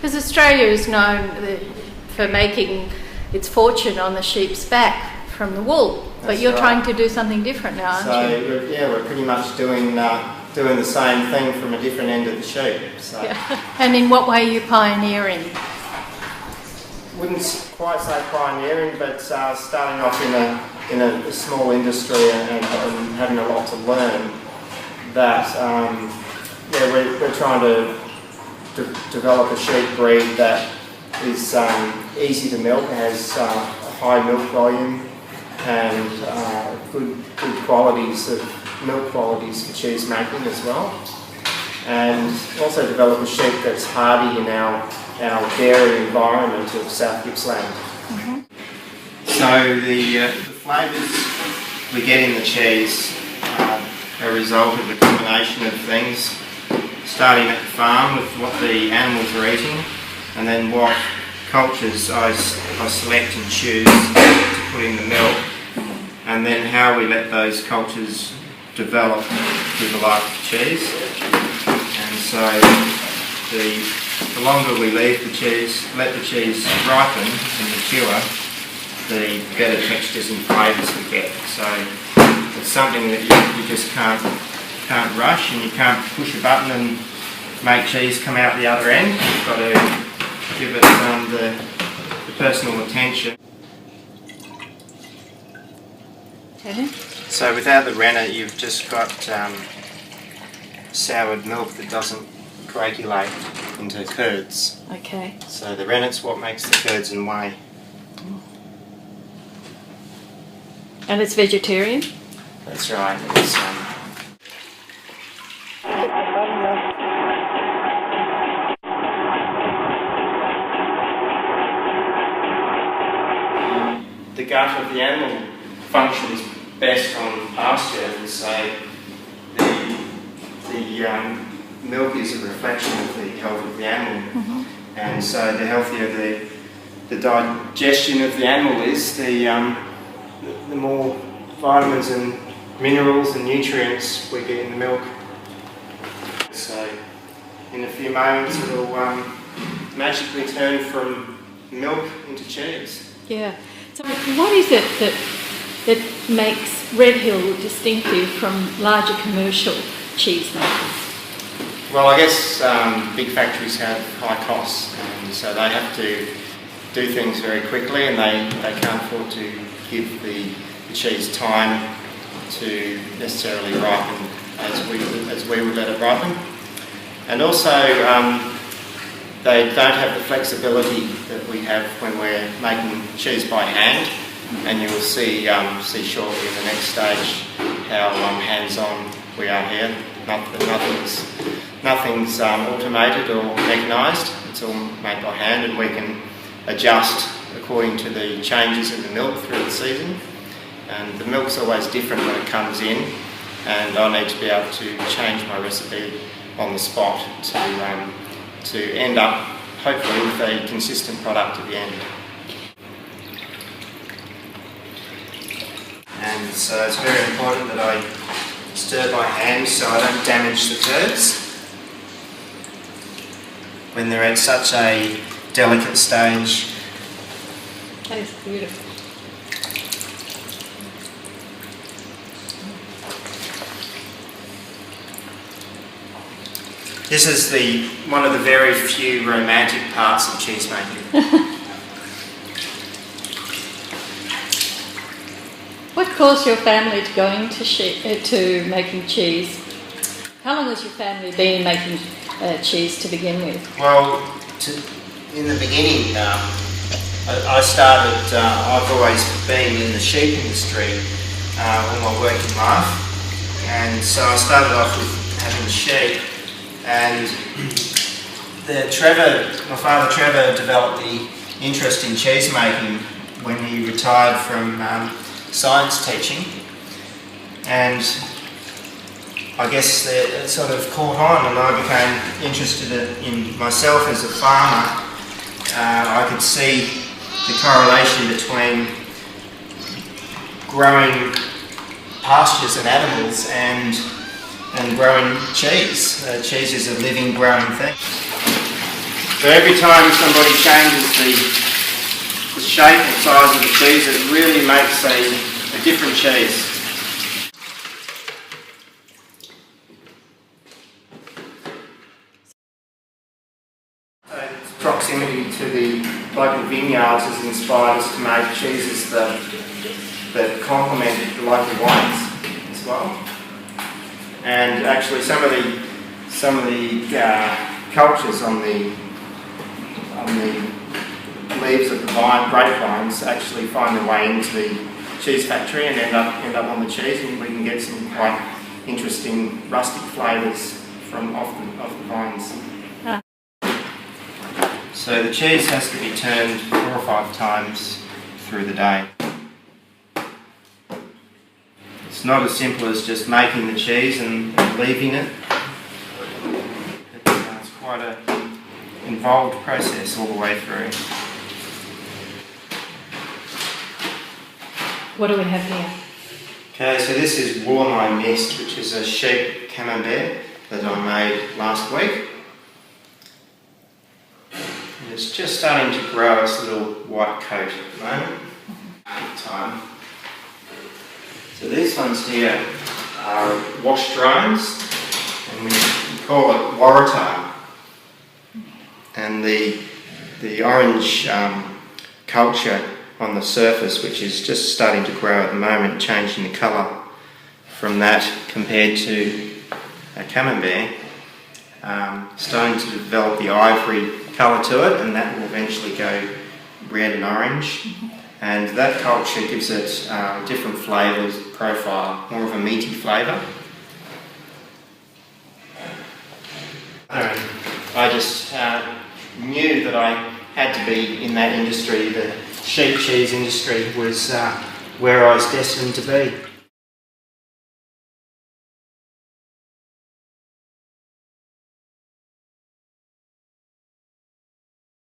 Because Australia is known for making its fortune on the sheep's back from the wool, but you're trying to do something different now, aren't you? We're pretty much doing the same thing from a different end of the sheep. So. Yeah. And in what way are you pioneering? Wouldn't quite say pioneering, but starting off in a small industry and having a lot to learn. That we're trying to develop a sheep breed that is easy to milk, has a high milk volume and good qualities of milk qualities for cheese making as well, and also develop a sheep that's hardy in our dairy environment of South Gippsland. Mm-hmm. So the flavours we get in the cheese are a result of a combination of things, starting at the farm with what the animals are eating, and then what cultures I select and choose to put in the milk, and then how we let those cultures develop through the life of cheese. And so the longer we let the cheese ripen and mature, the better textures and flavours we get. So it's something that you just can't rush, and you can't push a button and make cheese come out the other end. You've got to give it the personal attention. Okay. So without the rennet, you've just got soured milk that doesn't coagulate into curds. Okay. So the rennet's what makes the curds and whey. And it's vegetarian? That's right. It's, the gut of the animal functions best on pasture, and so the milk is a reflection of the health of the animal. Mm-hmm. And so the healthier the digestion of the animal is, the more vitamins and minerals and nutrients we get in the milk. So in a few moments it'll magically turn from milk into cheese. Yeah. So what is it that makes Red Hill distinctive from larger commercial cheese makers? Well, I guess big factories have high costs, and so they have to do things very quickly, and they can't afford to give the cheese time to necessarily ripen as we would let it ripen. And also they don't have the flexibility that we have when we're making cheese by hand, and you'll see shortly in the next stage how hands-on we are here. Nothing's automated or mechanised. It's all made by hand, and we can adjust according to the changes in the milk through the season. And the milk's always different when it comes in, and I need to be able to change my recipe on the spot to end up hopefully with a consistent product at the end. And so it's very important that I stir by hand so I don't damage the curds when they're at such a delicate stage. That is beautiful. This is one of the very few romantic parts of cheese making. What caused your family to go into making cheese? How long has your family been making cheese to begin with? Well, in the beginning, I started. I've always been in the sheep industry all my working life, and so I started off with having sheep. And my father Trevor developed the interest in cheese making when he retired from science teaching, and I guess it sort of caught on, and I became interested in myself as a farmer. I could see the correlation between growing pastures and animals and growing cheese. Cheese is a living, growing thing. So every time somebody changes the shape or size of the cheese, it really makes a different cheese. Proximity to the local vineyards has inspired us to make cheeses that complement the local wines as well. And actually, some of the cultures on the leaves of the grapevines actually find their way into the cheese factory and end up on the cheese, and we can get some quite interesting rustic flavours from off the vines. So the cheese has to be turned 4 or 5 times through the day. It's not as simple as just making the cheese and leaving it. It's quite an involved process all the way through. What do we have here? Okay, so this is Wollemi Mist, which is a sheep camembert that I made last week. It's just starting to grow its little white coat at the moment. Time. So these ones here are wash drones, and we call it Waratah. And the orange culture on the surface, which is just starting to grow at the moment, changing the colour from that compared to a camembert, starting to develop the ivory colour to it, and that will eventually go red and orange. And that culture gives it different flavours, profile, more of a meaty flavour. I just knew that I had to be in that industry. The sheep cheese industry was where I was destined to be.